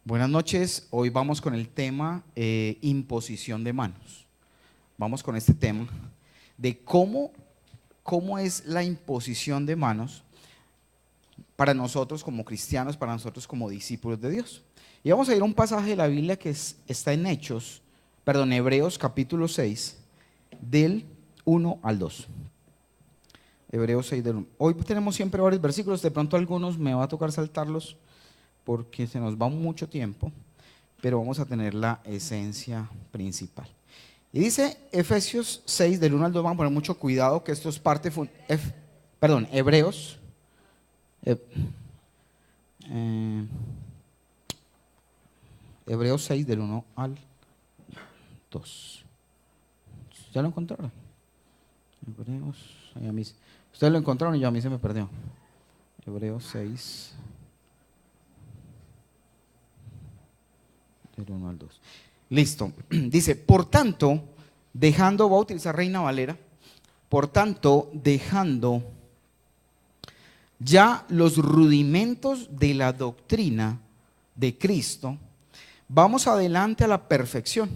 Buenas noches, hoy vamos con el tema imposición de manos. Vamos con este tema de cómo es la imposición de manos para nosotros como cristianos, para nosotros como discípulos de Dios. Y vamos a ir a un pasaje de la Biblia que está en Hebreos capítulo 6, del 1 al 2. Hebreos 6 del 1. Hoy tenemos siempre varios versículos, de pronto algunos me va a tocar saltarlos porque se nos va mucho tiempo, pero vamos a tener la esencia principal. Y dice Efesios 6, del 1 al 2, vamos a poner mucho cuidado que esto es Hebreos, eh, eh, Hebreos 6, del 1 al 2. ¿Ya lo encontraron? Hebreos, ustedes lo encontraron y yo a mí se me perdió. Hebreos 6, del 1 al 2. Listo. Dice, por tanto, voy a utilizar Reina Valera, por tanto, dejando ya los rudimentos de la doctrina de Cristo, vamos adelante a la perfección,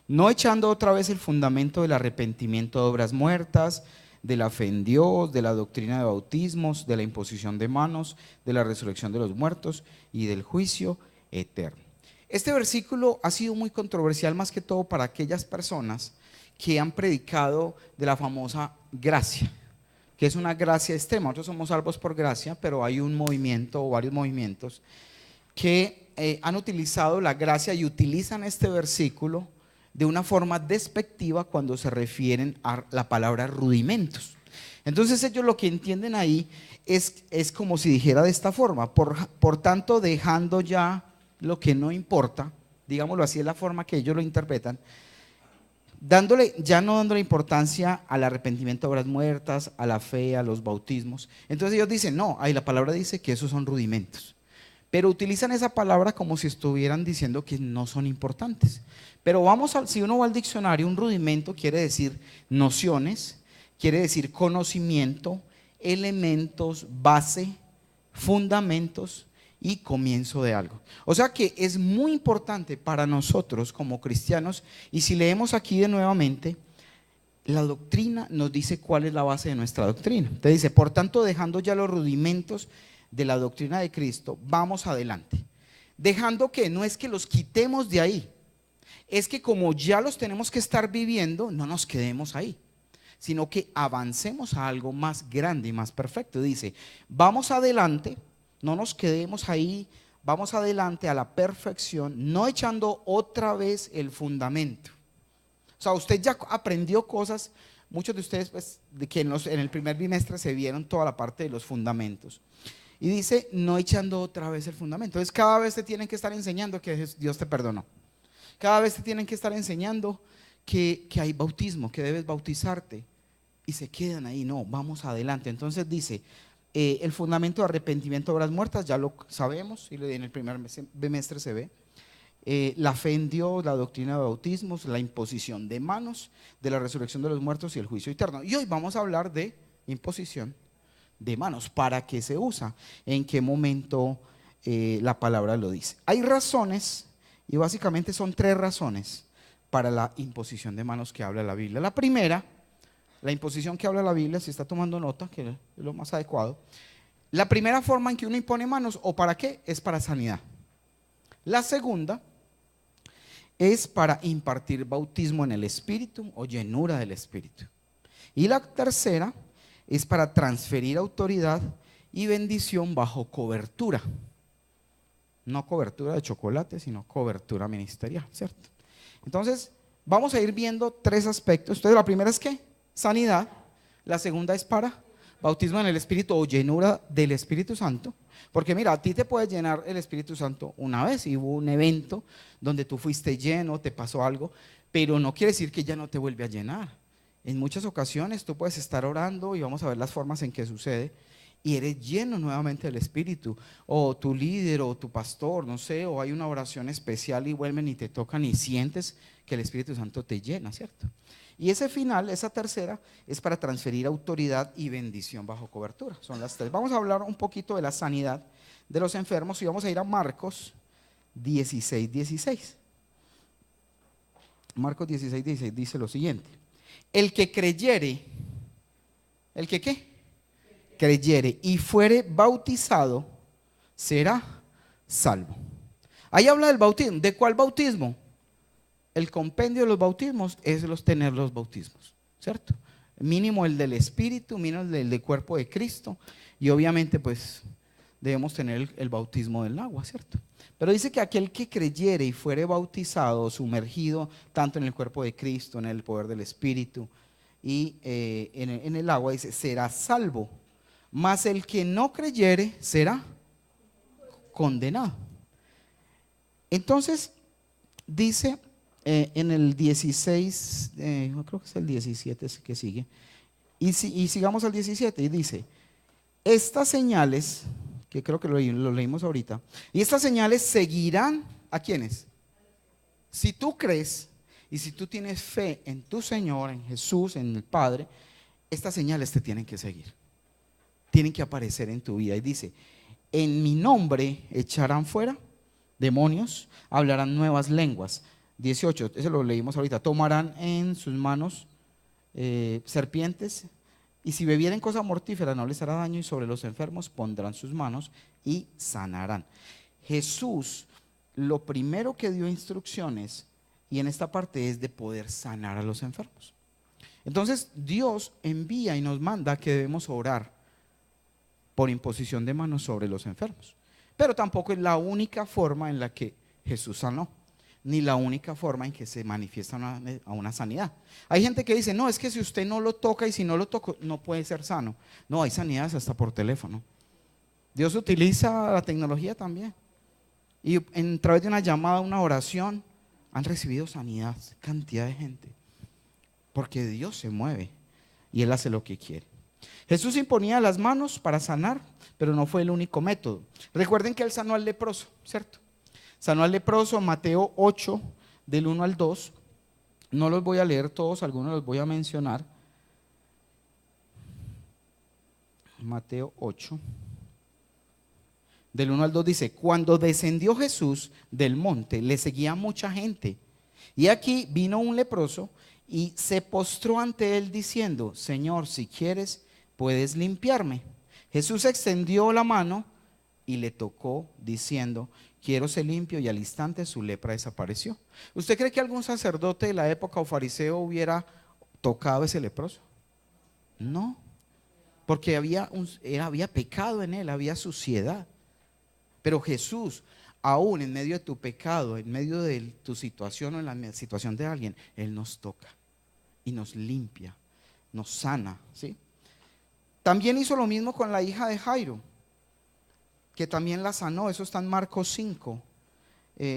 no echando otra vez el fundamento del arrepentimiento de obras muertas, de la fe en Dios, de la doctrina de bautismos, de la imposición de manos, de la resurrección de los muertos y del juicio eterno. Este versículo ha sido muy controversial más que todo para aquellas personas que han predicado de la famosa gracia, que es una gracia extrema. Nosotros somos salvos por gracia, pero hay un movimiento o varios movimientos que han utilizado la gracia y utilizan este versículo de una forma despectiva cuando se refieren a la palabra rudimentos. Entonces ellos lo que entienden ahí es como si dijera de esta forma, por tanto dejando ya lo que no importa, digámoslo así, es la forma que ellos lo interpretan, no dándole importancia al arrepentimiento de obras muertas, a la fe, a los bautismos. Entonces ellos dicen, no, ahí la palabra dice que esos son rudimentos, pero utilizan esa palabra como si estuvieran diciendo que no son importantes. Pero si uno va al diccionario, un rudimento quiere decir nociones, quiere decir conocimiento, elementos, base, fundamentos y comienzo de algo. O sea que es muy importante para nosotros como cristianos, y si leemos aquí de nuevamente, la doctrina nos dice cuál es la base de nuestra doctrina. Te dice, por tanto, dejando ya los rudimentos de la doctrina de Cristo, vamos adelante. Dejando que no es que los quitemos de ahí, es que como ya los tenemos que estar viviendo, no nos quedemos ahí, sino que avancemos a algo más grande y más perfecto. Dice, vamos adelante, no nos quedemos ahí, vamos adelante a la perfección, no echando otra vez el fundamento. O sea, usted ya aprendió cosas, muchos de ustedes pues, de que en el primer bimestre se vieron toda la parte de los fundamentos. Y dice, no echando otra vez el fundamento. Entonces cada vez te tienen que estar enseñando que Dios te perdonó. Cada vez te tienen que estar enseñando que hay bautismo, que debes bautizarte. Y se quedan ahí, no, vamos adelante. Entonces dice, el fundamento de arrepentimiento de obras muertas, ya lo sabemos, y en el primer bimestre se ve. La fe en Dios, la doctrina de bautismos, la imposición de manos, de la resurrección de los muertos y el juicio eterno. Y hoy vamos a hablar de imposición de manos. ¿Para qué se usa? ¿En qué momento la palabra lo dice? Hay razones, y básicamente son 3 razones para la imposición de manos que habla la Biblia. La primera, la imposición que habla la Biblia, si está tomando nota, que es lo más adecuado, la primera forma en que uno impone manos, ¿o para qué? Es para sanidad. La segunda es para impartir bautismo en el Espíritu o llenura del Espíritu. Y la tercera es para transferir autoridad y bendición bajo cobertura. No cobertura de chocolate, sino cobertura ministerial, ¿cierto? Entonces, vamos a ir viendo 3 aspectos. Entonces, la primera es ¿qué? Sanidad. La segunda es para bautismo en el Espíritu o llenura del Espíritu Santo. Porque mira, a ti te puede llenar el Espíritu Santo una vez y hubo un evento donde tú fuiste lleno, te pasó algo, pero no quiere decir que ya no te vuelve a llenar. En muchas ocasiones tú puedes estar orando y vamos a ver las formas en que sucede y eres lleno nuevamente del Espíritu, o tu líder o tu pastor, no sé, o hay una oración especial y vuelven y te tocan y sientes que el Espíritu Santo te llena, ¿cierto? Y ese final, esa tercera, es para transferir autoridad y bendición bajo cobertura. Son las 3. Vamos a hablar un poquito de la sanidad de los enfermos y vamos a ir a Marcos 16:16. Marcos 16:16 dice lo siguiente: el que creyere, ¿el que qué? Creyere y fuere bautizado será salvo. Ahí habla del bautismo. ¿De cuál bautismo? El compendio de los bautismos es tener los bautismos, ¿cierto? Mínimo el del Espíritu, mínimo el del cuerpo de Cristo, y obviamente pues debemos tener el bautismo del agua, ¿cierto? Pero dice que aquel que creyere y fuere bautizado, sumergido tanto en el cuerpo de Cristo, en el poder del Espíritu y en el agua, dice, será salvo. Mas el que no creyere será condenado. Entonces, dice en el 16, yo creo que es el 17 que sigue, y sigamos al 17, y dice, estas señales, que creo que lo leímos ahorita, y estas señales seguirán ¿a quiénes? Si tú crees y si tú tienes fe en tu Señor, en Jesús, en el Padre, estas señales te tienen que seguir, tienen que aparecer en tu vida. Y dice, en mi nombre echarán fuera demonios, hablarán nuevas lenguas. 18, eso lo leímos ahorita, tomarán en sus manos serpientes, y si bebieren cosa mortífera no les hará daño, y sobre los enfermos pondrán sus manos y sanarán. Jesús lo primero que dio instrucciones, y en esta parte, es de poder sanar a los enfermos. Entonces Dios envía y nos manda que debemos orar por imposición de manos sobre los enfermos. Pero tampoco es la única forma en la que Jesús sanó, ni la única forma en que se manifiesta a una sanidad. Hay gente que dice, no, es que si usted no lo toca y si no lo toco, no puede ser sano. No, hay sanidades hasta por teléfono. Dios utiliza la tecnología también. Y a través de una llamada, una oración, han recibido sanidad, cantidad de gente. Porque Dios se mueve y Él hace lo que quiere. Jesús imponía las manos para sanar, pero no fue el único método. Recuerden que Él sanó al leproso, ¿cierto? Sanó al leproso, Mateo 8, del 1 al 2. No los voy a leer todos, algunos los voy a mencionar. Mateo 8, del 1 al 2 dice, cuando descendió Jesús del monte, le seguía mucha gente. Y aquí vino un leproso y se postró ante él diciendo, Señor, si quieres, puedes limpiarme. Jesús extendió la mano y le tocó diciendo, quiero ser limpio, y al instante su lepra desapareció. ¿Usted cree que algún sacerdote de la época o fariseo hubiera tocado a ese leproso? No, porque había pecado en él, había suciedad. Pero Jesús, aún en medio de tu pecado, en medio de tu situación o en la situación de alguien, Él nos toca y nos limpia, nos sana, ¿sí? También hizo lo mismo con la hija de Jairo, que también la sanó. Eso está en Marcos 5.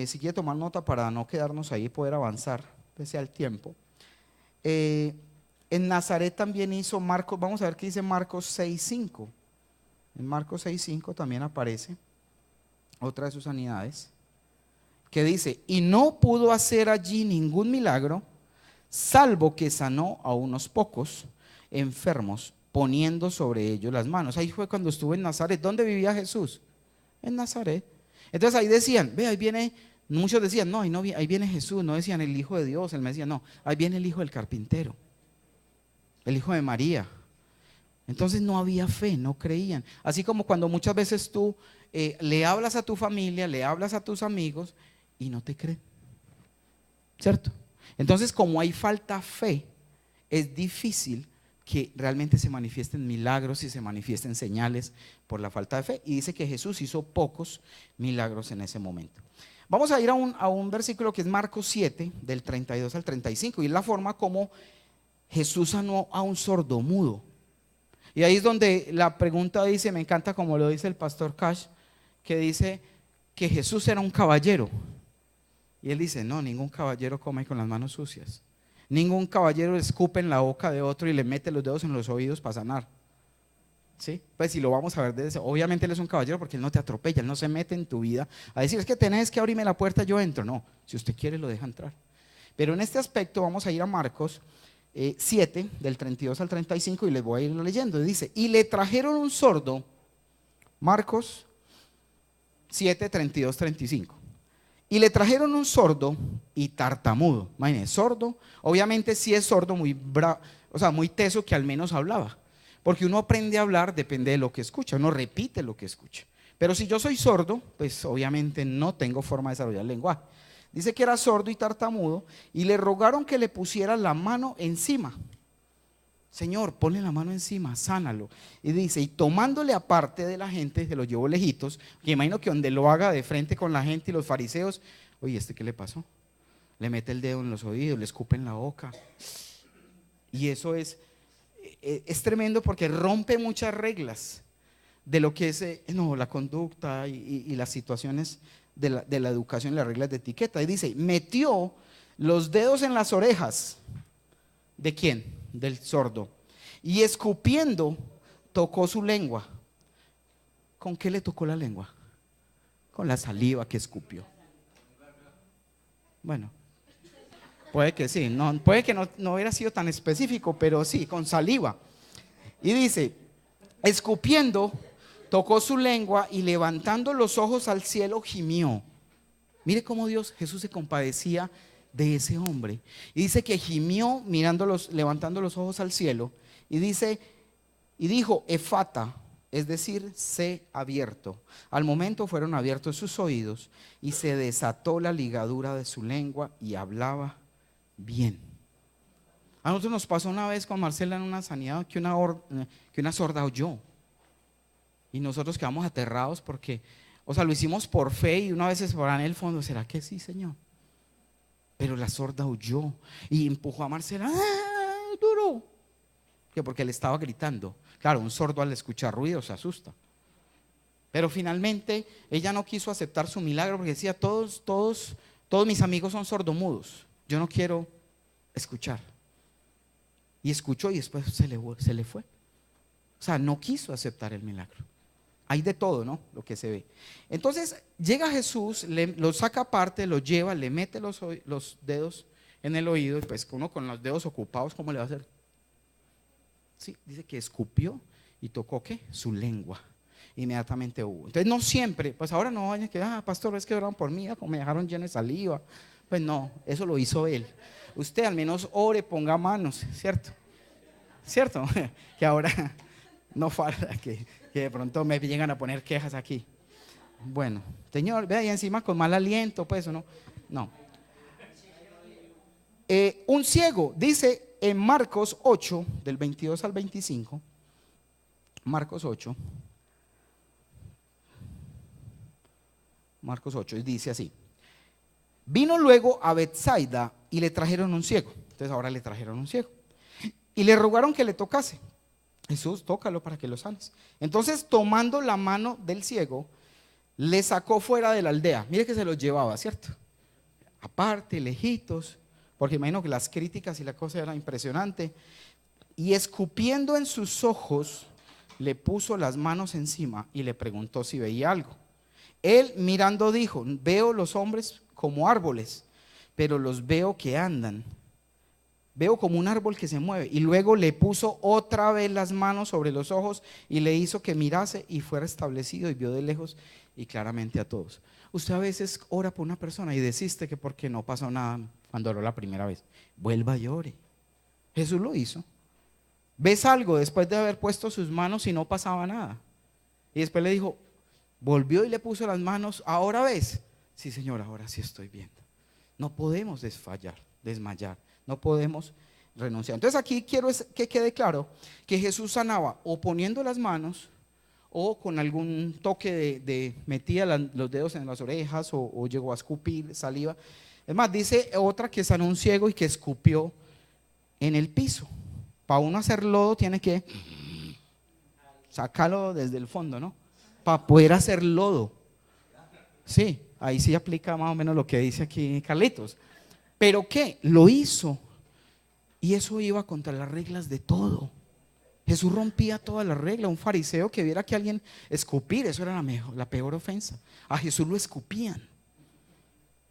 Si quiere tomar nota para no quedarnos ahí y poder avanzar, pese al tiempo. En Nazaret también hizo Marcos, vamos a ver qué dice Marcos 6:5. En Marcos 6:5 también aparece otra de sus sanidades, que dice, y no pudo hacer allí ningún milagro, salvo que sanó a unos pocos enfermos, poniendo sobre ellos las manos. Ahí fue cuando estuvo en Nazaret. ¿Dónde vivía Jesús? En Nazaret. Entonces ahí decían, ve, ahí viene, muchos decían, no, ahí viene Jesús, no decían el Hijo de Dios, él me decía, no, ahí viene el hijo del carpintero, el hijo de María. Entonces no había fe, no creían. Así como cuando muchas veces tú le hablas a tu familia, le hablas a tus amigos y no te creen, ¿cierto? Entonces, como hay falta fe, es difícil que realmente se manifiesten milagros y se manifiesten señales por la falta de fe. Y dice que Jesús hizo pocos milagros en ese momento. Vamos a ir a un versículo que es Marcos 7, del 32 al 35, y es la forma como Jesús sanó a un sordomudo. Y ahí es donde la pregunta dice, me encanta como lo dice el pastor Cash, que dice que Jesús era un caballero. Y él dice, no, ningún caballero come con las manos sucias. Ningún caballero le escupe en la boca de otro y le mete los dedos en los oídos para sanar. ¿Sí? Pues si lo vamos a ver desde, obviamente él es un caballero porque él no te atropella, él no se mete en tu vida a decir, es que tenés que abrirme la puerta, yo entro. No, si usted quiere lo deja entrar. Pero en este aspecto vamos a ir a Marcos 7, del 32 al 35, y les voy a ir leyendo. Dice, y le trajeron un sordo, Marcos 7, 32, 35. Y le trajeron un sordo y tartamudo. Imagínense, sordo, obviamente sí es sordo, muy bravo, o sea, muy teso, que al menos hablaba. Porque uno aprende a hablar, depende de lo que escucha, uno repite lo que escucha. Pero si yo soy sordo, pues obviamente no tengo forma de desarrollar el lenguaje. Dice que era sordo y tartamudo y le rogaron que le pusiera la mano encima. Señor, ponle la mano encima, sánalo. Y dice, y tomándole aparte de la gente, se lo llevó lejitos, que imagino que donde lo haga de frente con la gente y los fariseos, oye, ¿este qué le pasó? Le mete el dedo en los oídos, le escupe en la boca. Y eso es tremendo porque rompe muchas reglas de lo que es no, la conducta y las situaciones de la educación y las reglas de etiqueta. Y dice, metió los dedos en las orejas. ¿De quién? Del sordo. Y escupiendo, tocó su lengua. ¿Con qué le tocó la lengua? Con la saliva que escupió. Bueno, puede que sí, no, puede que no hubiera sido tan específico, pero sí, con saliva. Y dice, escupiendo, tocó su lengua y levantando los ojos al cielo gimió. Mire cómo Jesús se compadecía de ese hombre. Y dice que gimió levantando los ojos al cielo. Y dice, y dijo, efata, es decir, sé abierto. Al momento fueron abiertos sus oídos y se desató la ligadura de su lengua y hablaba bien. A nosotros nos pasó una vez con Marcela en una sanidad que una sorda oyó. Y nosotros quedamos aterrados porque, o sea, lo hicimos por fe y una vez se en el fondo, ¿será que sí, Señor? Pero la sorda huyó y empujó a Marcela, ¡ah, duro! Que porque le estaba gritando. Claro, un sordo al escuchar ruido se asusta. Pero finalmente ella no quiso aceptar su milagro porque decía, todos mis amigos son sordomudos. Yo no quiero escuchar. Y escuchó y después se le fue. O sea, no quiso aceptar el milagro. Hay de todo, ¿no? Lo que se ve. Entonces llega Jesús, lo saca aparte, lo lleva, le mete los dedos en el oído, y pues uno con los dedos ocupados, ¿cómo le va a hacer? Sí, dice que escupió y tocó ¿qué? Su lengua. Inmediatamente hubo. Entonces no siempre, pues ahora no vayan que, pastor, es que oraron por mí, como me dejaron lleno de saliva. Pues no, eso lo hizo él. Usted al menos ore, ponga manos, ¿cierto? ¿Cierto? Que ahora no falta que de pronto me llegan a poner quejas aquí. Bueno, Señor, ve ahí encima con mal aliento, pues, ¿no? No. Un ciego, dice en Marcos 8, del 22 al 25, Marcos 8, dice así: vino luego a Betsaida y le trajeron un ciego. Entonces ahora le trajeron un ciego y le rogaron que le tocase. Jesús, tócalo para que lo sanes. Entonces, tomando la mano del ciego, le sacó fuera de la aldea. Mire que se los llevaba, ¿cierto? Aparte, lejitos, porque imagino que las críticas y la cosa era impresionante. Y escupiendo en sus ojos, le puso las manos encima y le preguntó si veía algo. Él mirando dijo, veo los hombres como árboles, pero los veo que andan. Veo como un árbol que se mueve. Y luego le puso otra vez las manos sobre los ojos y le hizo que mirase y fue restablecido y vio de lejos y claramente a todos. Usted a veces ora por una persona y desiste que porque no pasó nada cuando oró la primera vez. Vuelva y ore. Jesús lo hizo. ¿Ves algo después de haber puesto sus manos y no pasaba nada? Y después le dijo, volvió y le puso las manos, ¿ahora ves? Sí, Señor, ahora sí estoy viendo. No podemos desmayar. No podemos renunciar. Entonces aquí quiero que quede claro que Jesús sanaba o poniendo las manos o con algún toque metía los dedos en las orejas o llegó a escupir saliva. Es más, dice otra que sanó un ciego y que escupió en el piso. Para uno hacer lodo tiene que sacarlo desde el fondo, ¿no? Para poder hacer lodo. Sí, ahí sí aplica más o menos lo que dice aquí Carlitos. ¿Pero qué? Lo hizo. Y eso iba contra las reglas de todo. Jesús rompía todas las reglas. Un fariseo que viera que alguien escupir, eso era la peor ofensa. A Jesús lo escupían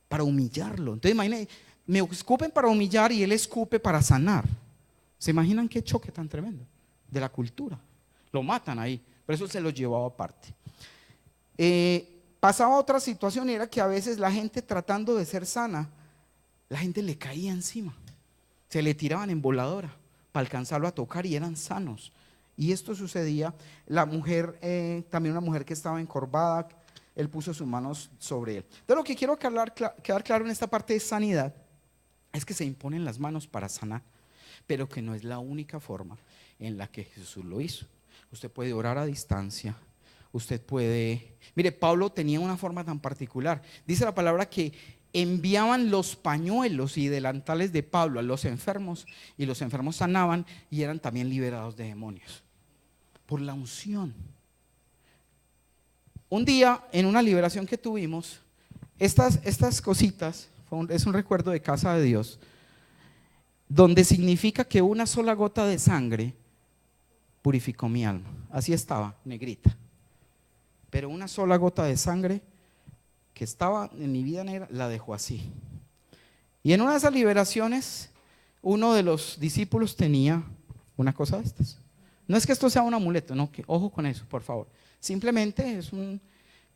para humillarlo. Entonces imagínense, me escupen para humillar y él escupe para sanar. ¿Se imaginan qué choque tan tremendo? De la cultura. Lo matan ahí. Por eso se lo llevaba aparte. pasaba otra situación, era que a veces la gente tratando de ser sana, la gente le caía encima, se le tiraban en voladora para alcanzarlo a tocar y eran sanos. Y esto sucedía, la mujer, también una mujer que estaba encorvada, él puso sus manos sobre él. Entonces lo que quiero quedar claro en esta parte de sanidad es que se imponen las manos para sanar, pero que no es la única forma en la que Jesús lo hizo. Usted puede orar a distancia. Usted puede, mire, Pablo tenía una forma tan particular. Dice la palabra que enviaban los pañuelos y delantales de Pablo a los enfermos y los enfermos sanaban y eran también liberados de demonios por la unción. Un día en una liberación que tuvimos, estas cositas, es un recuerdo de casa de Dios, donde significa que una sola gota de sangre purificó mi alma. Así estaba, negrita. Pero una sola gota de sangre que estaba en mi vida negra, la dejó así. Y en una de esas liberaciones, uno de los discípulos tenía una cosa de estas. No es que esto sea un amuleto, no, que ojo con eso, por favor. Simplemente es un,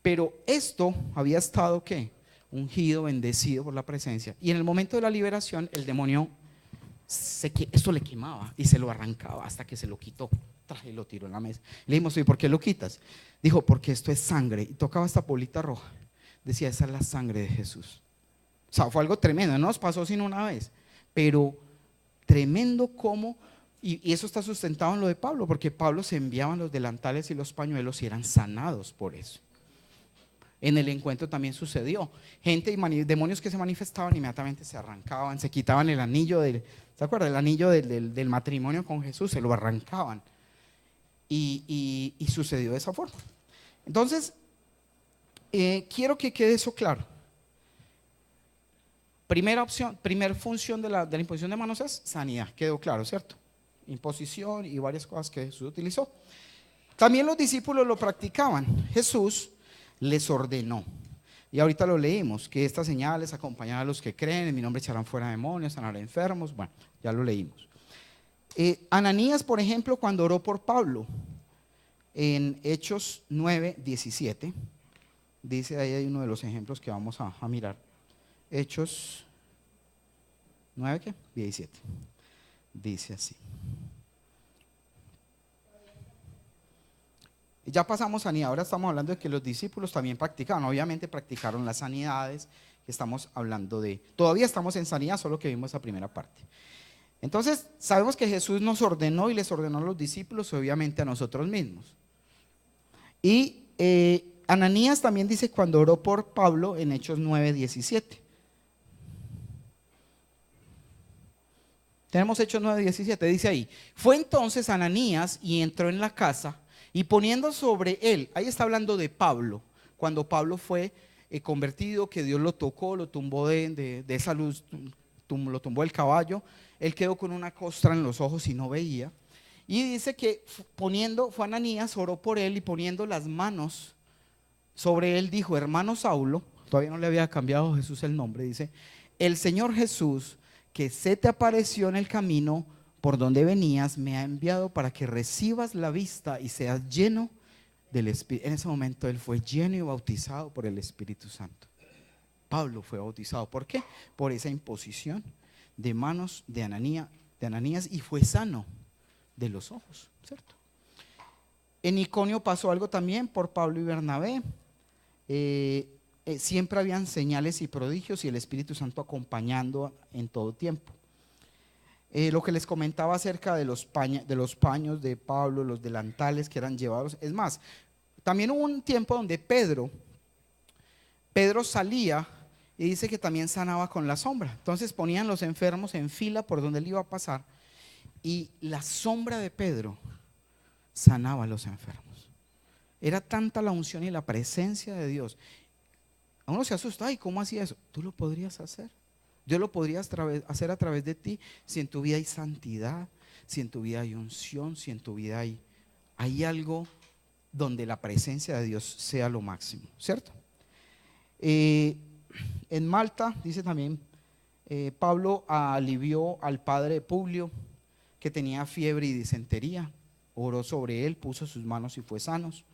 pero esto había estado, ¿qué? Ungido, bendecido por la presencia. Y en el momento de la liberación, el demonio, esto le quemaba y se lo arrancaba hasta que se lo quitó. Traje y lo tiró en la mesa. Le dijimos, ¿y por qué lo quitas? Dijo, porque esto es sangre. Y tocaba esta bolita roja. Decía, esa es la sangre de Jesús. O sea, fue algo tremendo, no nos pasó sino una vez, pero tremendo como, y eso está sustentado en lo de Pablo, porque Pablo se enviaban los delantales y los pañuelos y eran sanados por eso. En el encuentro también sucedió, gente y demonios que se manifestaban inmediatamente se arrancaban, se quitaban el anillo ¿se acuerdan? El anillo del matrimonio con Jesús, se lo arrancaban y sucedió de esa forma. Entonces, quiero que quede eso claro. Primera opción, primera función de la imposición de manos es sanidad, quedó claro, ¿cierto? Imposición y varias cosas que Jesús utilizó. También los discípulos lo practicaban. Jesús les ordenó, y ahorita lo leímos, que estas señales acompañarán a los que creen, en mi nombre echarán fuera demonios, sanarán enfermos. Bueno, ya lo leímos. Ananías, por ejemplo, cuando oró por Pablo, en Hechos 9:17, dice ahí hay uno de los ejemplos que vamos a mirar. Hechos 9, ¿qué? 17. Dice así. Ya pasamos sanidad, ahora estamos hablando de que los discípulos también practicaban, obviamente practicaron las sanidades, estamos hablando de, todavía estamos en sanidad, solo que vimos esa primera parte. Entonces, sabemos que Jesús nos ordenó y les ordenó a los discípulos, obviamente a nosotros mismos. Y Ananías también dice cuando oró por Pablo en Hechos 9:17. Tenemos Hechos 9:17, dice ahí, fue entonces Ananías y entró en la casa y poniendo sobre él, ahí está hablando de Pablo, cuando Pablo fue convertido, que Dios lo tocó, lo tumbó de esa luz, lo tumbó el caballo, él quedó con una costra en los ojos y no veía. Y dice que fue Ananías, oró por él y poniendo las manos sobre él dijo, hermano Saulo, todavía no le había cambiado Jesús el nombre, dice, el Señor Jesús que se te apareció en el camino por donde venías, me ha enviado para que recibas la vista y seas lleno del Espíritu. En ese momento él fue lleno y bautizado por el Espíritu Santo. Pablo fue bautizado, ¿por qué? Por esa imposición de manos de Ananías y fue sano de los ojos, ¿cierto? En Iconio pasó algo también por Pablo y Bernabé. Siempre habían señales y prodigios y el Espíritu Santo acompañando en todo tiempo. Lo que les comentaba acerca de los paños de Pablo, los delantales que eran llevados, es más, también hubo un tiempo donde Pedro salía y dice que también sanaba con la sombra. Entonces ponían los enfermos en fila por donde él iba a pasar y la sombra de Pedro sanaba a los enfermos. Era tanta la unción y la presencia de Dios. A uno se asusta, ay, ¿cómo hacía eso? Tú lo podrías hacer. Dios lo podría hacer a través de ti si en tu vida hay santidad, si en tu vida hay unción, si en tu vida hay algo donde la presencia de Dios sea lo máximo, ¿cierto? En Malta, dice también, Pablo alivió al padre Publio que tenía fiebre y disentería, oró sobre él, puso sus manos y fue sanos.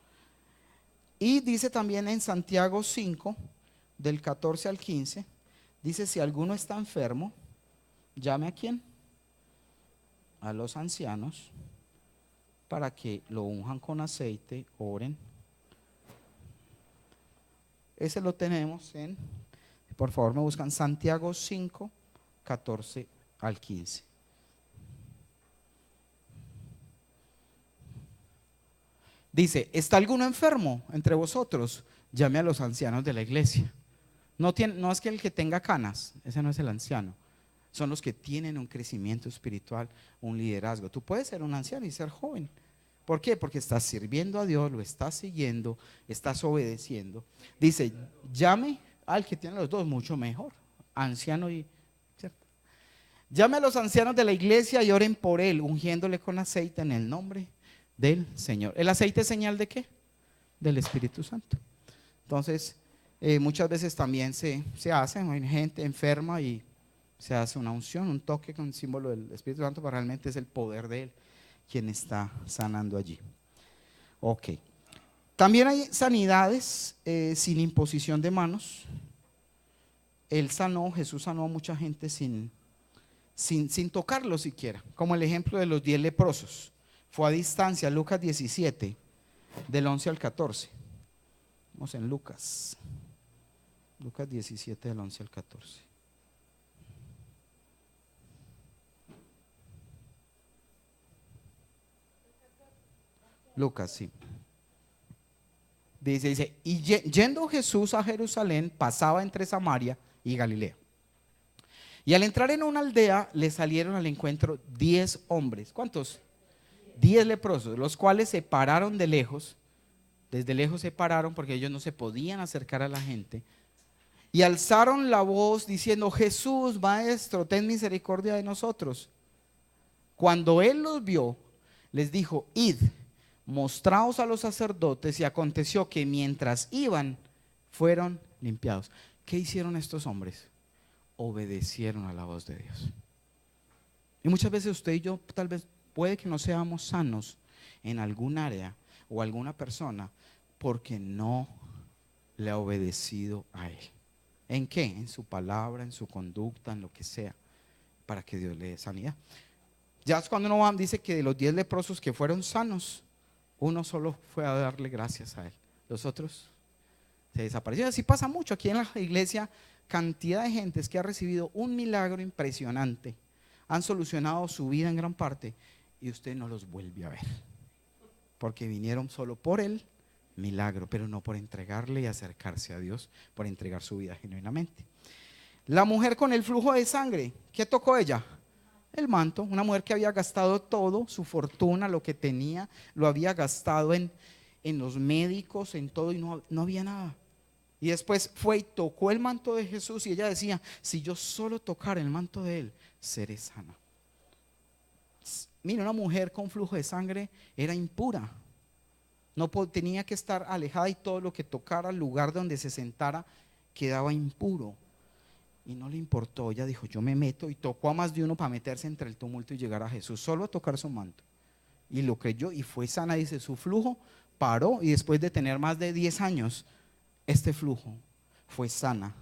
Y dice también en Santiago 5, del 14 al 15, dice: si alguno está enfermo, llame a quién, a los ancianos, para que lo unjan con aceite, oren. Ese lo tenemos en, por favor me buscan, Santiago 5, 14 al 15. Dice: ¿está alguno enfermo entre vosotros? Llame a los ancianos de la iglesia. No es que el que tenga canas, ese no es el anciano. Son los que tienen un crecimiento espiritual, un liderazgo. Tú puedes ser un anciano y ser joven. ¿Por qué? Porque estás sirviendo a Dios, lo estás siguiendo, estás obedeciendo. Dice: llame al que tiene los dos, mucho mejor, anciano y, ¿cierto? Llame a los ancianos de la iglesia y oren por él, ungiéndole con aceite en el nombre del Señor. ¿El aceite es señal de qué? Del Espíritu Santo. Entonces, muchas veces también se hace, hay gente enferma y se hace una unción, un toque con símbolo del Espíritu Santo, pero realmente es el poder de él quien está sanando allí. Ok. También hay sanidades sin imposición de manos. Jesús sanó a mucha gente sin tocarlo siquiera, como el ejemplo de los 10 leprosos. Fue a distancia, Lucas 17, del 11 al 14. Vamos en Lucas 17, del 11 al 14. Lucas, sí. Dice, y yendo Jesús a Jerusalén, pasaba entre Samaria y Galilea. Y al entrar en una aldea, le salieron al encuentro 10 hombres. ¿Cuántos? 10 leprosos, los cuales se pararon de lejos. Desde lejos se pararon porque ellos no se podían acercar a la gente. Y alzaron la voz diciendo: Jesús, Maestro, ten misericordia de nosotros. Cuando él los vio, les dijo: id, mostraos a los sacerdotes. Y aconteció que mientras iban, fueron limpiados. ¿Qué hicieron estos hombres? Obedecieron a la voz de Dios. Y muchas veces usted y yo tal vez puede que no seamos sanos en algún área o alguna persona porque no le ha obedecido a él. ¿En qué? En su palabra, en su conducta, en lo que sea, para que Dios le dé sanidad. Ya es cuando uno dice que de los 10 leprosos que fueron sanos, uno solo fue a darle gracias a él. Los otros se desaparecieron. Así pasa mucho aquí en la iglesia. Cantidad de gentes que ha recibido un milagro impresionante, han solucionado su vida en gran parte, y usted no los vuelve a ver, porque vinieron solo por el milagro, pero no por entregarle y acercarse a Dios, por entregar su vida genuinamente. La mujer con el flujo de sangre, ¿qué tocó ella? El manto. Una mujer que había gastado todo, su fortuna, lo que tenía, lo había gastado en los médicos, en todo, y no había nada. Y después fue y tocó el manto de Jesús, y ella decía: si yo solo tocara el manto de él, seré sana. Mira, una mujer con flujo de sangre era impura. No tenía que estar alejada, y todo lo que tocara, el lugar donde se sentara, quedaba impuro. Y no le importó. Ella dijo: yo me meto, y tocó a más de uno para meterse entre el tumulto y llegar a Jesús, solo a tocar su manto. Y lo creyó y fue sana. Dice, su flujo paró, y después de tener más de 10 años, este flujo fue sana,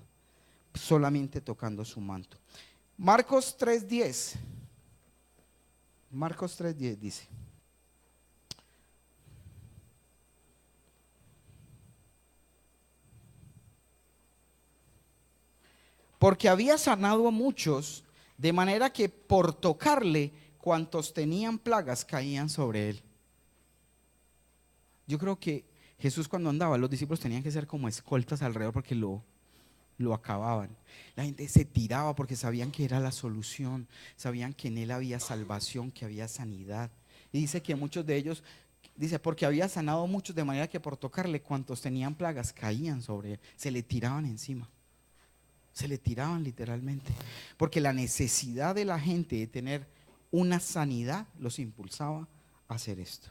solamente tocando su manto. Marcos 3:10. Marcos 3:10 dice: porque había sanado a muchos, de manera que por tocarle, cuantos tenían plagas caían sobre él. Yo creo que Jesús, cuando andaba, los discípulos tenían que ser como escoltas alrededor, porque lo acababan. La gente se tiraba porque sabían que era la solución, sabían que en él había salvación, que había sanidad. Y dice que muchos de ellos, dice, porque había sanado a muchos, de manera que por tocarle, cuantos tenían plagas caían sobre él, se le tiraban encima. Se le tiraban literalmente, porque la necesidad de la gente de tener una sanidad los impulsaba a hacer esto.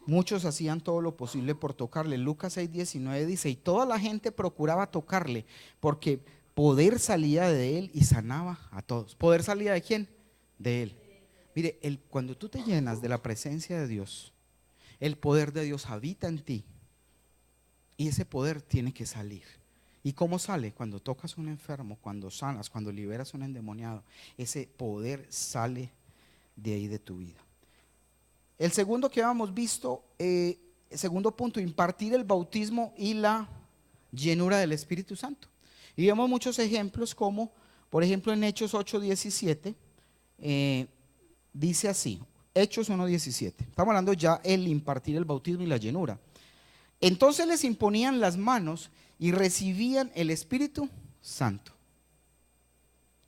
Muchos hacían todo lo posible por tocarle. Lucas 6:19 dice: y toda la gente procuraba tocarle, porque poder salía de él y sanaba a todos. ¿Poder salía de quién? De él. Mire, cuando tú te llenas de la presencia de Dios el poder de Dios habita en ti y ese poder tiene que salir. ¿Y cómo sale? Cuando tocas a un enfermo, cuando sanas, cuando liberas a un endemoniado, ese poder sale de ahí de tu vida. El segundo que habíamos visto, el segundo punto, impartir el bautismo y la llenura del Espíritu Santo. Y vemos muchos ejemplos como, por ejemplo, en Hechos 8:17, dice así, Hechos 1:17. Estamos hablando ya el impartir el bautismo y la llenura. Entonces les imponían las manos y recibían el Espíritu Santo.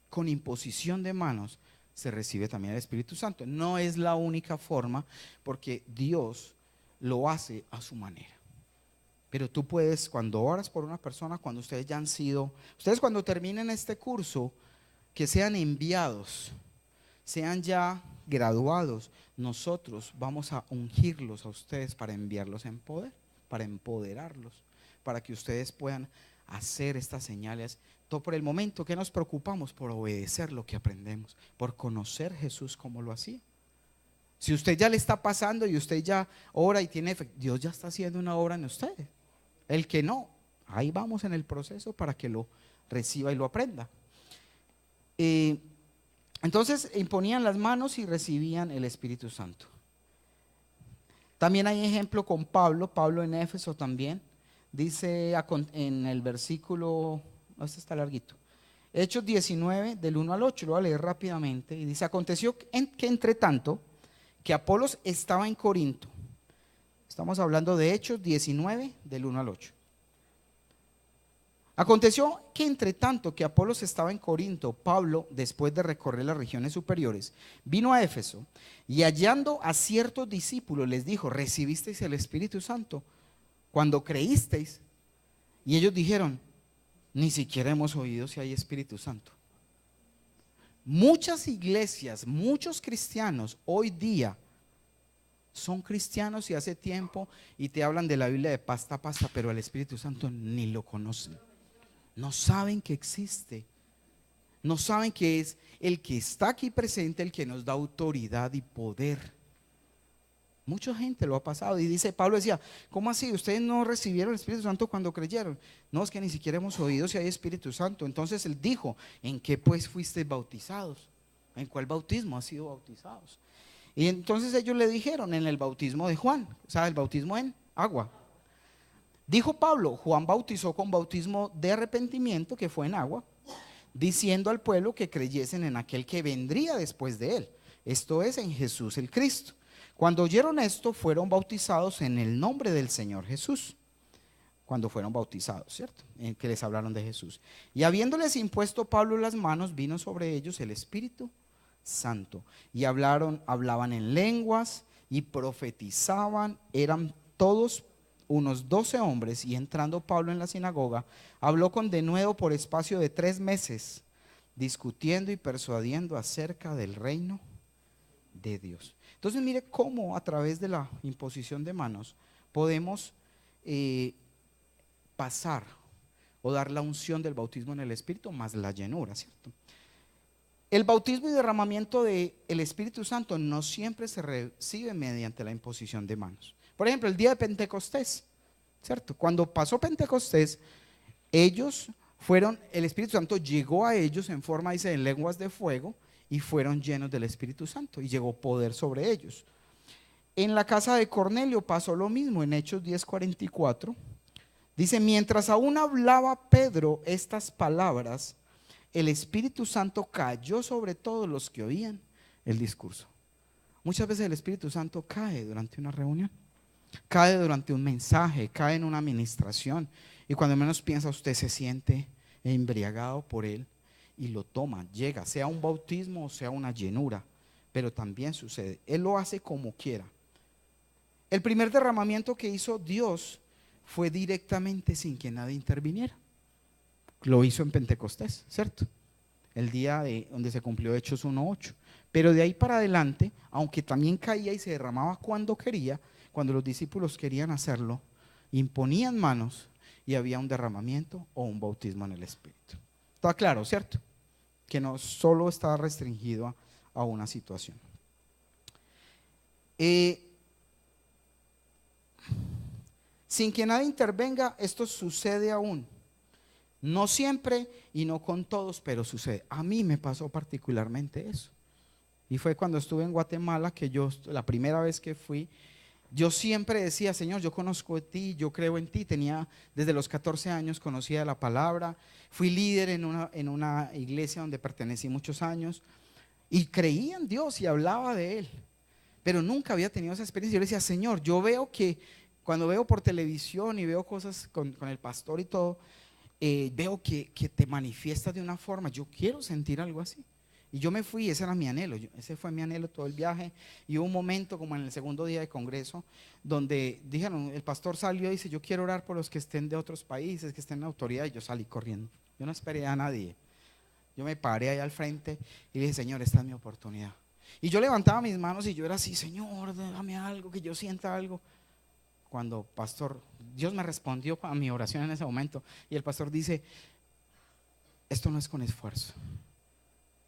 Con imposición de manos se recibe también el Espíritu Santo. No es la única forma, porque Dios lo hace a su manera. Pero tú puedes, cuando oras por una persona, cuando ustedes ya han sido, ustedes cuando terminen este curso, que sean enviados, sean ya graduados, nosotros vamos a ungirlos a ustedes para enviarlos en poder, para empoderarlos, para que ustedes puedan hacer estas señales. Todo por el momento que nos preocupamos por obedecer lo que aprendemos, por conocer Jesús como lo hacía. Si usted ya le está pasando y usted ya ora y tiene efecto, Dios ya está haciendo una obra en usted. El que no, ahí vamos en el proceso para que lo reciba y lo aprenda. Entonces imponían las manos y recibían el Espíritu Santo. También hay ejemplo con Pablo en Éfeso también. Dice en el versículo, este está larguito, Hechos 19 del 1 al 8, lo voy a leer rápidamente. Y dice, aconteció que entre tanto que Apolos estaba en Corinto. Estamos hablando de Hechos 19 del 1 al 8. Aconteció que entre tanto que Apolos estaba en Corinto, Pablo, después de recorrer las regiones superiores, vino a Éfeso y hallando a ciertos discípulos les dijo, ¿recibisteis el Espíritu Santo cuando creísteis? Y ellos dijeron, ni siquiera hemos oído si hay Espíritu Santo. Muchas iglesias, muchos cristianos hoy día son cristianos y hace tiempo y te hablan de la Biblia de pasta a pasta, pero el Espíritu Santo ni lo conocen. No saben que existe. No saben que es el que está aquí presente, el que nos da autoridad y poder. Mucha gente lo ha pasado y dice, Pablo decía, ¿cómo así? ¿Ustedes no recibieron el Espíritu Santo cuando creyeron? No, es que ni siquiera hemos oído si hay Espíritu Santo. Entonces él dijo, ¿en qué pues fuisteis bautizados? ¿En cuál bautismo han sido bautizados? Y entonces ellos le dijeron, en el bautismo de Juan, o sea, el bautismo en agua. Dijo Pablo, Juan bautizó con bautismo de arrepentimiento, que fue en agua, diciendo al pueblo que creyesen en aquel que vendría después de él, esto es, en Jesús el Cristo. Cuando oyeron esto, fueron bautizados en el nombre del Señor Jesús. Cuando fueron bautizados, ¿cierto? En que les hablaron de Jesús. Y habiéndoles impuesto Pablo las manos, vino sobre ellos el Espíritu Santo. Y hablaban en lenguas y profetizaban, eran todos unos 12 hombres, y entrando Pablo en la sinagoga, habló con denuedo por espacio de 3 meses, discutiendo y persuadiendo acerca del reino de Dios. Entonces mire cómo a través de la imposición de manos podemos pasar o dar la unción del bautismo en el Espíritu más la llenura, ¿cierto? El bautismo y derramamiento del Espíritu Santo no siempre se recibe mediante la imposición de manos. Por ejemplo, el día de Pentecostés, ¿cierto? Cuando pasó Pentecostés, ellos fueron, el Espíritu Santo llegó a ellos en forma, dice, de lenguas de fuego, y fueron llenos del Espíritu Santo y llegó poder sobre ellos. En la casa de Cornelio pasó lo mismo, en Hechos 10:44. Dice, mientras aún hablaba Pedro estas palabras, el Espíritu Santo cayó sobre todos los que oían el discurso. Muchas veces el Espíritu Santo cae durante una reunión, cae durante un mensaje, cae en una administración, y cuando menos piensa usted se siente embriagado por él y lo toma, llega, sea un bautismo o sea una llenura, pero también sucede, él lo hace como quiera. El primer derramamiento que hizo Dios fue directamente sin que nadie interviniera. Lo hizo en Pentecostés, ¿cierto? El día donde se cumplió Hechos 1:8. Pero de ahí para adelante, aunque también caía y se derramaba cuando quería, cuando los discípulos querían hacerlo, imponían manos y había un derramamiento o un bautismo en el Espíritu. Está claro, ¿cierto? Que no solo está restringido a una situación. Sin que nadie intervenga, esto sucede aún. No siempre y no con todos, pero sucede. A mí me pasó particularmente eso. Y fue cuando estuve en Guatemala que yo, la primera vez que fui, yo siempre decía: Señor, yo conozco de ti, yo creo en ti. Tenía, desde los 14 años conocía la palabra. Fui líder en una iglesia donde pertenecí muchos años y creía en Dios y hablaba de Él. Pero nunca había tenido esa experiencia. Yo le decía: Señor, yo veo que cuando veo por televisión y veo cosas con el pastor y todo, veo que te manifiestas de una forma. Yo quiero sentir algo así. Y yo me fui, ese era mi anhelo, ese fue mi anhelo todo el viaje. Y hubo un momento como en el segundo día de congreso donde dijeron, el pastor salió y dice: yo quiero orar por los que estén de otros países, que estén en autoridad. Y yo salí corriendo, yo no esperé a nadie. Yo me paré ahí al frente y le dije: Señor, esta es mi oportunidad. Y yo levantaba mis manos y yo era así: Señor, dame algo, que yo sienta algo. Cuando pastor, Dios me respondió a mi oración en ese momento. Y el pastor dice: esto no es con esfuerzo,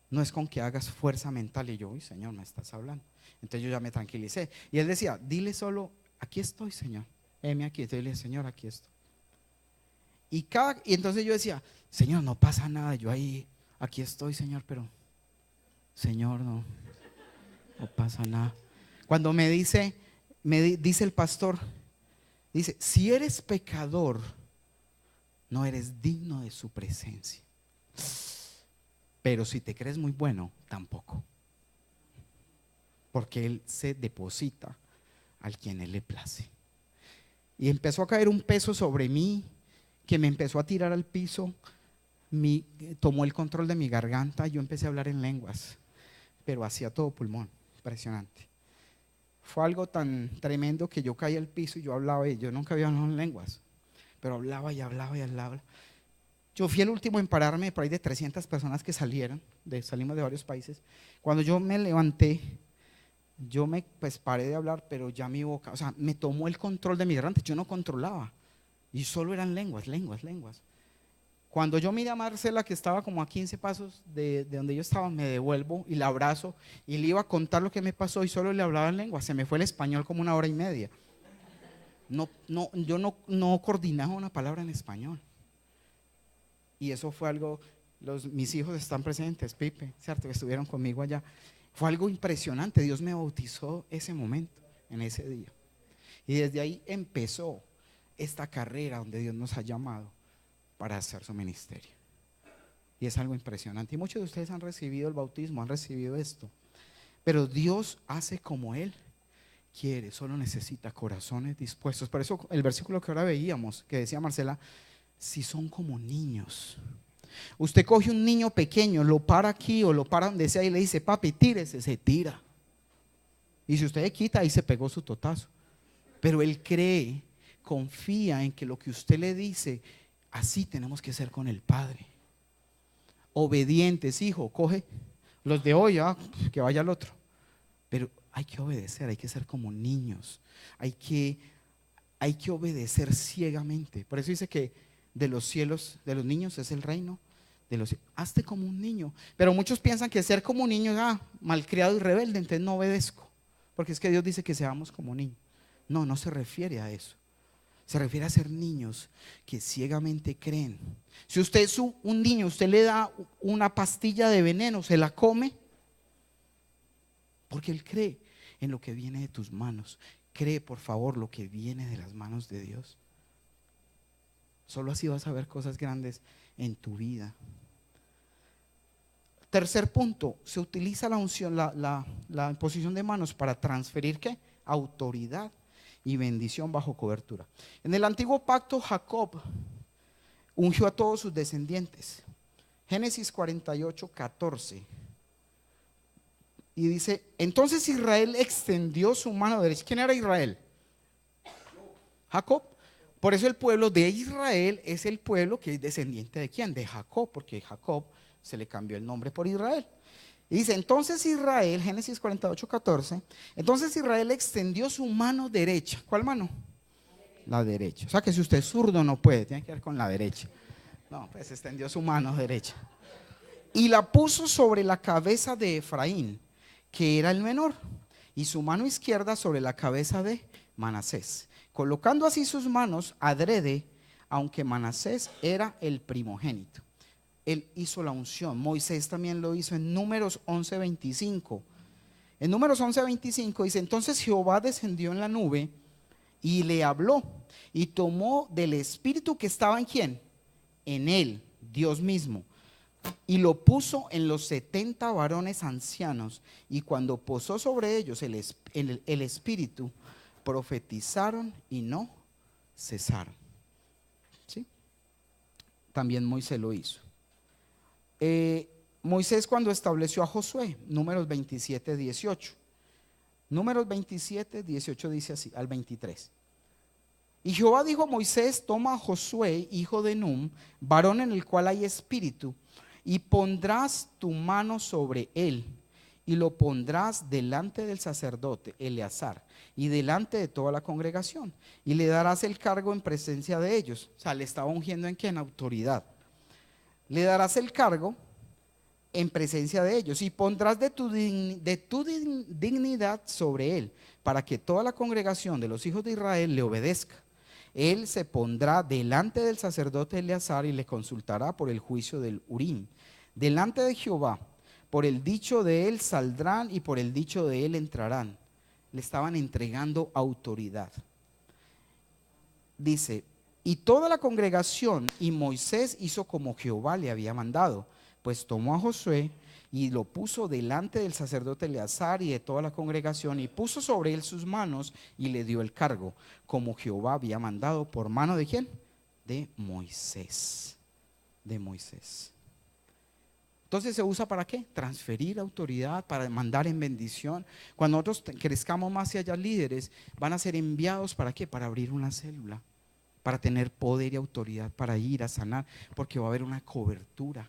no es con que hagas fuerza mental. Y yo: uy, Señor, me estás hablando. Entonces yo ya me tranquilicé. Y él decía: dile solo: aquí estoy, Señor, heme aquí. Entonces yo le dije: Señor, aquí estoy. Y entonces yo decía: Señor, no pasa nada. Yo ahí: aquí estoy, Señor, pero Señor, no pasa nada. Cuando dice el pastor, dice: si eres pecador, no eres digno de su presencia. Pero si te crees muy bueno, tampoco. Porque Él se deposita al quien Él le place. Y empezó a caer un peso sobre mí que me empezó a tirar al piso. Tomó el control de mi garganta y yo empecé a hablar en lenguas, pero hacía todo pulmón, impresionante. Fue algo tan tremendo que yo caí al piso y yo hablaba, y yo nunca había hablado en lenguas, pero hablaba y hablaba y hablaba. Yo fui el último en pararme, por ahí de 300 personas que salimos de varios países. Cuando yo me levanté, yo me paré de hablar, pero ya mi boca, o sea, me tomó el control de mi garganta. Yo no controlaba y solo eran lenguas. Cuando yo miré a Marcela, que estaba como a 15 pasos de donde yo estaba, me devuelvo y la abrazo y le iba a contar lo que me pasó y solo le hablaba en lengua. Se me fue el español como 1 hora y media. Yo no coordinaba una palabra en español. Y eso fue algo, mis hijos están presentes, Pipe, ¿cierto? Que estuvieron conmigo allá. Fue algo impresionante. Dios me bautizó ese momento, en ese día. Y desde ahí empezó esta carrera donde Dios nos ha llamado para hacer su ministerio. Y es algo impresionante. Y muchos de ustedes han recibido el bautismo, han recibido esto. Pero Dios hace como Él quiere, solo necesita corazones dispuestos. Por eso el versículo que ahora veíamos, que decía Marcela: si son como niños. Usted coge un niño pequeño, lo para aquí o lo para donde sea y le dice: papi, tírese, se tira. Y si usted le quita, ahí se pegó su totazo. Pero él cree, confía en que lo que usted le dice, así tenemos que ser con el Padre. Obedientes, hijo, coge los de hoy, que vaya al otro. Pero hay que obedecer, hay que ser como niños. Hay que obedecer ciegamente. Por eso dice que de los cielos, de los niños es el reino de los cielos. Hazte como un niño. Pero muchos piensan que ser como un niño es malcriado y rebelde, entonces no obedezco. Porque es que Dios dice que seamos como niños. No se refiere a eso. Se refiere a ser niños que ciegamente creen. Si usted es un niño, usted le da una pastilla de veneno, se la come, porque él cree en lo que viene de tus manos. Cree, por favor, lo que viene de las manos de Dios. Solo así vas a ver cosas grandes en tu vida. Tercer punto, se utiliza la unción, la imposición de manos para transferir ¿qué? Autoridad y bendición bajo cobertura. En el antiguo pacto, Jacob ungió a todos sus descendientes. Génesis 48:14. Y dice: entonces Israel extendió su mano derecha. ¿Quién era Israel? Jacob. Por eso el pueblo de Israel es el pueblo que es descendiente de ¿quién? De Jacob, porque Jacob se le cambió el nombre por Israel. Y dice: entonces Israel, Génesis 48:14, entonces Israel extendió su mano derecha. ¿Cuál mano? La derecha. O sea que si usted es zurdo no puede, tiene que ver con la derecha. No, pues extendió su mano derecha. Y la puso sobre la cabeza de Efraín, que era el menor, y su mano izquierda sobre la cabeza de Manasés, colocando así sus manos adrede, aunque Manasés era el primogénito. Él hizo la unción. Moisés también lo hizo en Números 11:25. En Números 11:25 dice: entonces Jehová descendió en la nube y le habló, y tomó del espíritu que estaba en ¿quién? En él, Dios mismo, y lo puso en los 70 varones ancianos, y cuando posó sobre ellos el espíritu, profetizaron y no cesaron. ¿Sí? También Moisés lo hizo. Moisés cuando estableció a Josué, Números 27:18. Números 27:18 dice así, al 23. Y Jehová dijo a Moisés: toma a Josué, hijo de Num, varón en el cual hay espíritu, y pondrás tu mano sobre él, y lo pondrás delante del sacerdote Eleazar, y delante de toda la congregación, y le darás el cargo en presencia de ellos. O sea, le estaba ungiendo ¿en qué? En autoridad. Le darás el cargo en presencia de ellos, y pondrás de tu dignidad sobre él, para que toda la congregación de los hijos de Israel le obedezca. Él se pondrá delante del sacerdote Eleazar y le consultará por el juicio del Urim. Delante de Jehová, por el dicho de él saldrán y por el dicho de él entrarán. Le estaban entregando autoridad. Dice: y toda la congregación y Moisés hizo como Jehová le había mandado, pues tomó a Josué y lo puso delante del sacerdote Eleazar y de toda la congregación, y puso sobre él sus manos y le dio el cargo, como Jehová había mandado, por mano ¿de quién? De Moisés. De Moisés. Entonces se usa ¿para qué? Transferir autoridad, para mandar en bendición. Cuando nosotros crezcamos más y haya líderes, van a ser enviados ¿para qué? Para abrir una célula, para tener poder y autoridad para ir a sanar, porque va a haber una cobertura.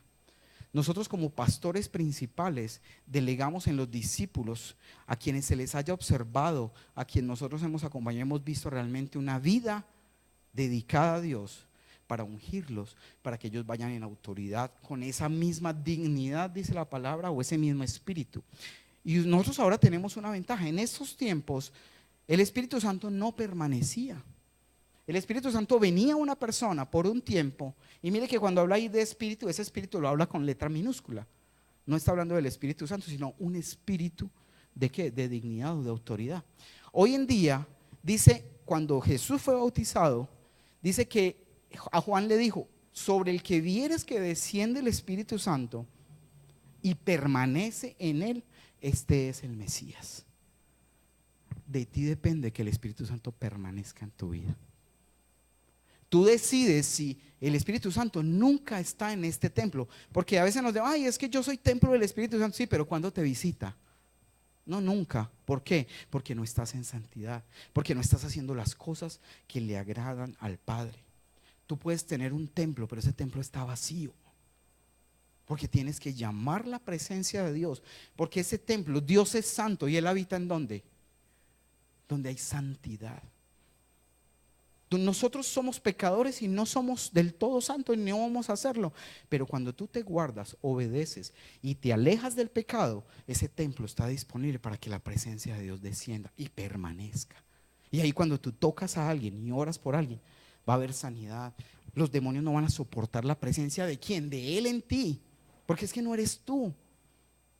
Nosotros como pastores principales delegamos en los discípulos a quienes se les haya observado, a quien nosotros hemos acompañado, hemos visto realmente una vida dedicada a Dios, para ungirlos, para que ellos vayan en autoridad con esa misma dignidad, dice la palabra, o ese mismo espíritu. Y nosotros ahora tenemos una ventaja. En estos tiempos el Espíritu Santo no permanecía. El Espíritu Santo venía a una persona por un tiempo, y mire que cuando habla ahí de espíritu, ese espíritu lo habla con letra minúscula. No está hablando del Espíritu Santo, sino un espíritu ¿de qué? De dignidad o de autoridad. Hoy en día, dice, cuando Jesús fue bautizado, dice que a Juan le dijo: sobre el que vieres que desciende el Espíritu Santo y permanece en él, este es el Mesías. De ti depende que el Espíritu Santo permanezca en tu vida. Tú decides si el Espíritu Santo nunca está en este templo, porque a veces nos dicen: ay, es que yo soy templo del Espíritu Santo. Sí, pero ¿cuándo te visita? No, nunca. ¿Por qué? Porque no estás en santidad, porque no estás haciendo las cosas que le agradan al Padre. Tú puedes tener un templo, pero ese templo está vacío, porque tienes que llamar la presencia de Dios, porque ese templo, Dios es santo y Él habita ¿en dónde? Donde hay santidad. Nosotros somos pecadores y no somos del todo santos y no vamos a hacerlo, pero cuando tú te guardas, obedeces y te alejas del pecado, ese templo está disponible para que la presencia de Dios descienda y permanezca. Y ahí cuando tú tocas a alguien y oras por alguien, va a haber sanidad. Los demonios no van a soportar la presencia de ¿quién? De Él en ti, porque es que no eres tú.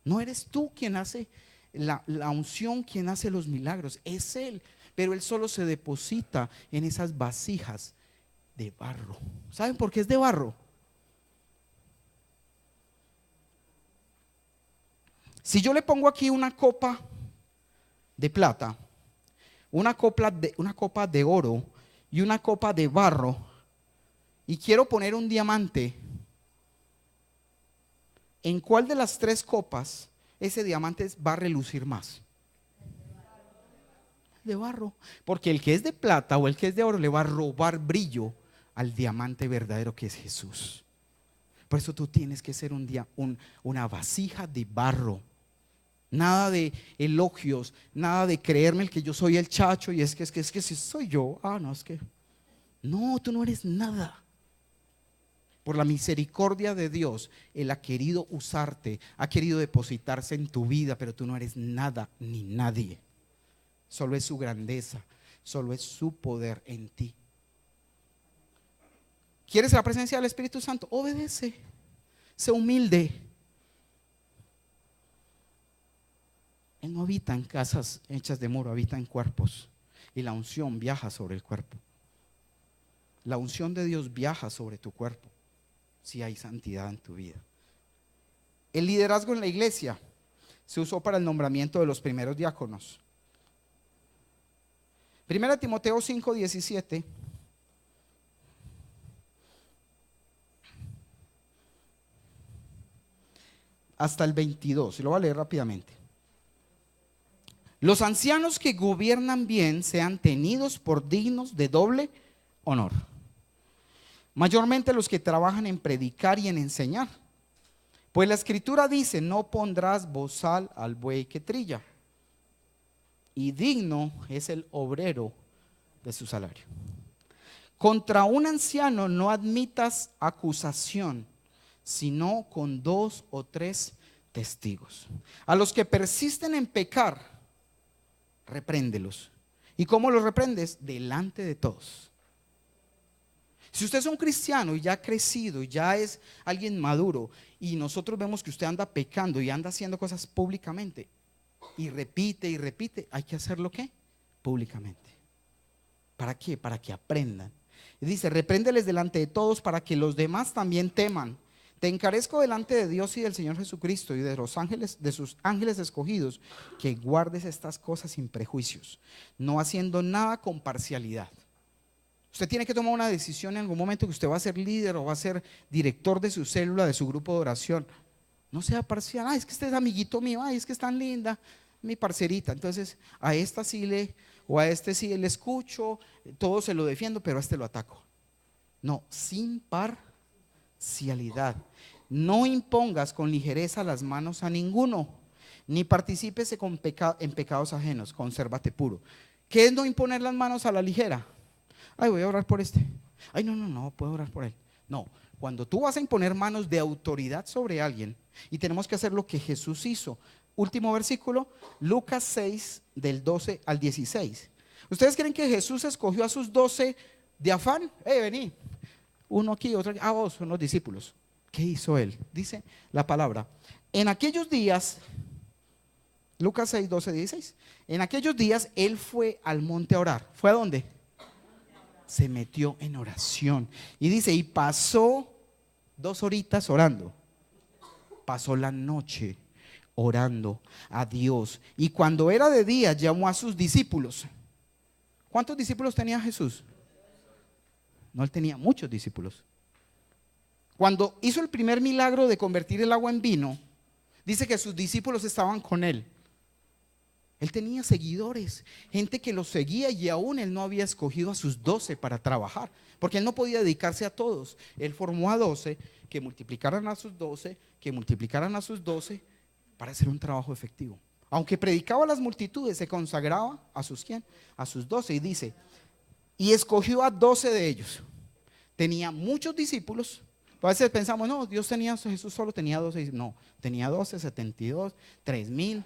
No eres tú quien hace la unción, quien hace los milagros, es Él. Pero Él solo se deposita en esas vasijas de barro. ¿Saben por qué es de barro? Si yo le pongo aquí una copa de plata, una copa de oro y una copa de barro, y quiero poner un diamante, ¿en cuál de las tres copas ese diamante va a relucir más? De barro, porque el que es de plata o el que es de oro le va a robar brillo al diamante verdadero que es Jesús. Por eso tú tienes que ser una vasija de barro. Nada de elogios, nada de creerme el que yo soy el chacho y es que si soy yo, no, es que no, tú no eres nada. Por la misericordia de Dios, Él ha querido usarte, ha querido depositarse en tu vida, pero tú no eres nada ni nadie. Solo es su grandeza, solo es su poder en ti. ¿Quieres la presencia del Espíritu Santo? Obedece, sé humilde. Él no habita en casas hechas de muro, habita en cuerpos. Y la unción viaja sobre el cuerpo. La unción de Dios viaja sobre tu cuerpo si hay santidad en tu vida. El liderazgo en la iglesia se usó para el nombramiento de los primeros diáconos. 1 Timoteo 5:17. Hasta el 22, y lo voy a leer rápidamente. Los ancianos que gobiernan bien sean tenidos por dignos de doble honor, mayormente los que trabajan en predicar y en enseñar. Pues la escritura dice: no pondrás bozal al buey que trilla, y digno es el obrero de su salario. Contra un anciano no admitas acusación, sino con 2 o 3 testigos. A los que persisten en pecar, repréndelos. ¿Y cómo los reprendes? Delante de todos. Si usted es un cristiano y ya ha crecido, ya es alguien maduro, y nosotros vemos que usted anda pecando y anda haciendo cosas públicamente, y repite, hay que hacerlo ¿qué? Públicamente. ¿Para qué? Para que aprendan. Y dice: repréndeles delante de todos para que los demás también teman. Te encarezco delante de Dios y del Señor Jesucristo y de los ángeles, de sus ángeles escogidos, que guardes estas cosas sin prejuicios, no haciendo nada con parcialidad. Usted tiene que tomar una decisión en algún momento que usted va a ser líder o va a ser director de su célula, de su grupo de oración. No sea parcial. Ay, es que este es amiguito mío. Ay, es que es tan linda mi parcerita. Entonces a esta sí o a este sí le escucho, todo se lo defiendo, pero a este lo ataco. No, sin parcialidad. No impongas con ligereza las manos a ninguno, ni participes en pecados ajenos. Consérvate puro. ¿Qué es no imponer las manos a la ligera? Ay, voy a orar por este. Ay, no puedo orar por él. No, cuando tú vas a imponer manos de autoridad sobre alguien, y tenemos que hacer lo que Jesús hizo. Último versículo, Lucas 6, del 12 al 16. ¿Ustedes creen que Jesús escogió a sus 12 de afán? Vení, uno aquí, otro aquí. Vos son los discípulos. ¿Qué hizo él? Dice la palabra: en aquellos días, Lucas 6, 12, 16. En aquellos días él fue al monte a orar. ¿Fue a dónde? Se metió en oración. Y dice: y pasó 2 horitas orando. Pasó la noche orando a Dios. Y cuando era de día, llamó a sus discípulos. ¿Cuántos discípulos tenía Jesús? No, él tenía muchos discípulos. Cuando hizo el primer milagro de convertir el agua en vino, dice que sus discípulos estaban con él. Él tenía seguidores, gente que lo seguía, y aún él no había escogido a sus 12 para trabajar, porque él no podía dedicarse a todos. Él formó a 12 que multiplicaran a sus 12, que multiplicaran a sus 12 para hacer un trabajo efectivo. Aunque predicaba a las multitudes, se consagraba a sus ¿quién? A sus 12. Y dice: y escogió a 12 de ellos. Tenía muchos discípulos. A veces pensamos: no, Jesús solo tenía 12. No, tenía 12, 72, 3000.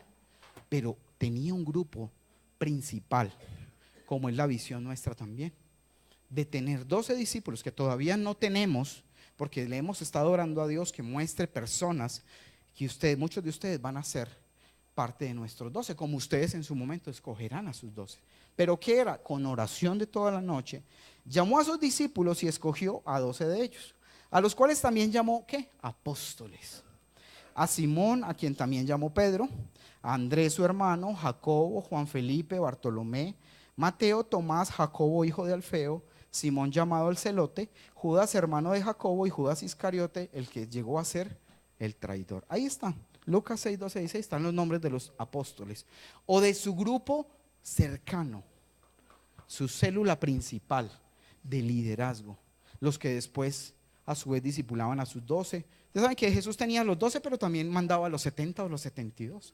Pero tenía un grupo principal, como es la visión nuestra también, de tener 12 discípulos que todavía no tenemos, porque le hemos estado orando a Dios que muestre personas que muchos de ustedes van a ser parte de nuestros 12, como ustedes en su momento escogerán a sus 12. Pero ¿qué era? Con oración de toda la noche, llamó a sus discípulos y escogió a 12 de ellos, a los cuales también llamó ¿qué? Apóstoles. A Simón, a quien también llamó Pedro, a Andrés su hermano, Jacobo, Juan Felipe, Bartolomé, Mateo, Tomás, Jacobo hijo de Alfeo, Simón llamado el Celote, Judas hermano de Jacobo, y Judas Iscariote, el que llegó a ser el traidor. Ahí están, Lucas 6, 12, 16, están los nombres de los apóstoles, o de su grupo cercano, su célula principal de liderazgo, los que después a su vez discipulaban a sus 12. Ustedes saben que Jesús tenía a los 12, pero también mandaba a los 70 o los 72.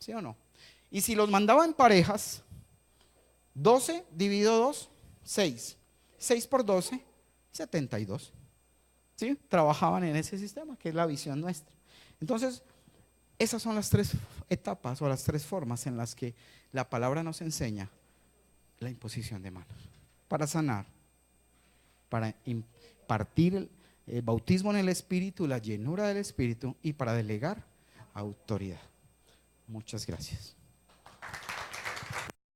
¿Sí o no? Y si los mandaba en parejas, 12 dividido 2, 6. 6 por 12, 72. ¿Sí? Trabajaban en ese sistema, que es la visión nuestra. Entonces, esas son las 3 etapas o las 3 formas en las que la palabra nos enseña la imposición de manos, para sanar, para impartir el bautismo en el Espíritu, la llenura del Espíritu y para delegar autoridad. Muchas gracias.